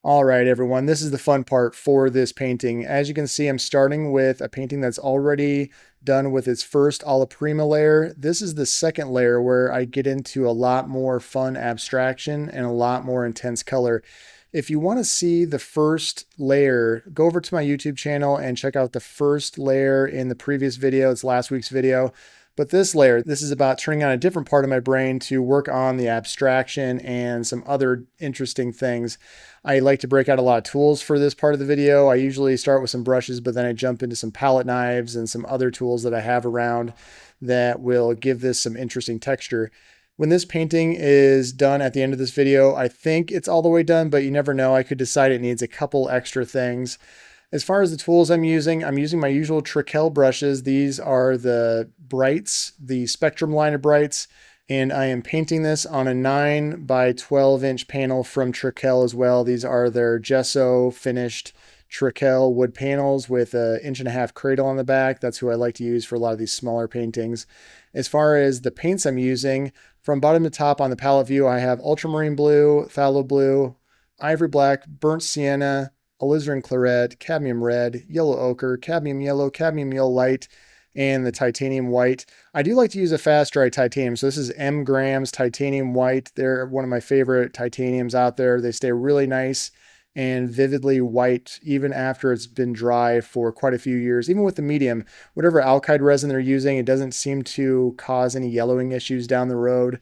All right, everyone, this is the fun part for this painting. As you can see, I'm starting with a painting that's already done with its first alla prima layer. This is the second layer where I get into a lot more fun abstraction and a lot more intense color. If you want to see the first layer, go over to my YouTube channel and check out the first layer in the previous video. It's last week's video. But this layer, this is about turning on a different part of my brain to work on the abstraction and some other interesting things. I like to break out a lot of tools for this part of the video. I usually start with some brushes, but then I jump into some palette knives and some other tools that I have around that will give this some interesting texture. When this painting is done at the end of this video, I think it's all the way done, but you never know. I could decide it needs a couple extra things. As far as the tools I'm using my usual Trekell brushes. These are the Brights, the Spectrum line of Brights, and I am painting this on a 9 by 12 inch panel from Trekell as well. These are their gesso finished Trekell wood panels with an 1.5-inch cradle on the back. That's who I like to use for a lot of these smaller paintings. As far as the paints I'm using, from bottom to top on the palette view, I have ultramarine blue, phthalo blue, ivory black, burnt sienna, alizarin claret, cadmium red, yellow ochre, cadmium yellow light, and the titanium white. I do like to use a fast dry titanium. So this is M Grams titanium white. They're one of my favorite titaniums out there. They stay really nice and vividly white even after it's been dry for quite a few years. Even with the medium, whatever alkyd resin they're using, it doesn't seem to cause any yellowing issues down the road.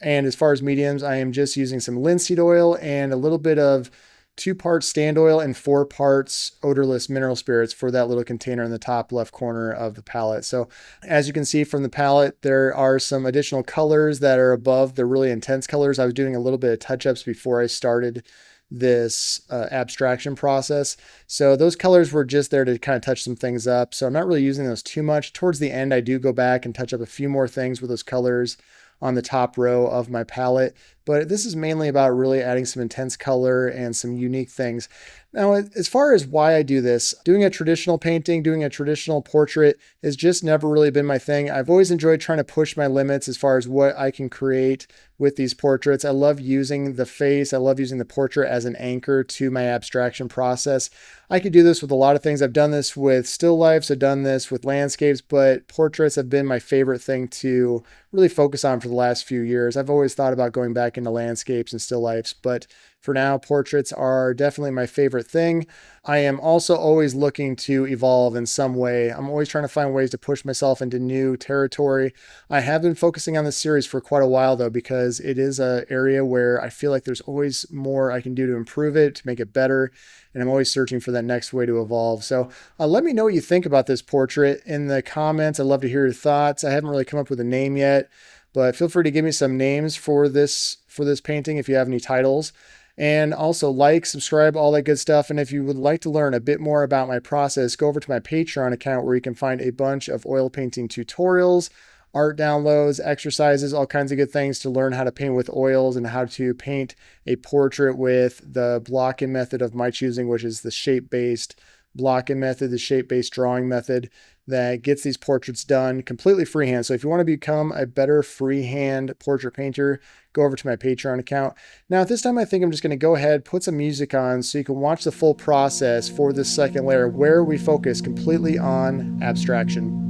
And as far as mediums, I am just using some linseed oil and a little bit of 2 parts stand oil and 4 parts odorless mineral spirits for that little container in the top left corner of the palette. So as you can see from the palette, there are some additional colors that are above the really intense colors. I was doing a little bit of touch-ups before I started this abstraction process. So those colors were just there to kind of touch some things up. So I'm not really using those too much. Towards the end, I do go back and touch up a few more things with those colors on the top row of my palette, but this is mainly about really adding some intense color and some unique things. Now, as far as why I do this, doing a traditional painting, doing a traditional portrait has just never really been my thing. I've always enjoyed trying to push my limits as far as what I can create with these portraits. I love using the face. I love using the portrait as an anchor to my abstraction process. I could do this with a lot of things. I've done this with still lifes. I've done this with landscapes, but portraits have been my favorite thing to really focus on for the last few years. I've always thought about going back into landscapes and still lifes, but for now, portraits are definitely my favorite thing. I am also always looking to evolve in some way. I'm always trying to find ways to push myself into new territory. I have been focusing on this series for quite a while though, because it is an area where I feel like there's always more I can do to improve it, to make it better. And I'm always searching for that next way to evolve. So let me know what you think about this portrait in the comments. I'd love to hear your thoughts. I haven't really come up with a name yet, but feel free to give me some names for this painting if you have any titles. And also like, subscribe, all that good stuff. And if you would like to learn a bit more about my process, go over to my Patreon account where you can find a bunch of oil painting tutorials, art downloads, exercises, all kinds of good things to learn how to paint with oils and how to paint a portrait with the block-in method of my choosing, which is the shape-based block-in method, the shape-based drawing method that gets these portraits done completely freehand. So if you want to become a better freehand portrait painter, go over to my Patreon account. Now at this time, I think I'm just going to go ahead, put some music on so you can watch the full process for this second layer where we focus completely on abstraction.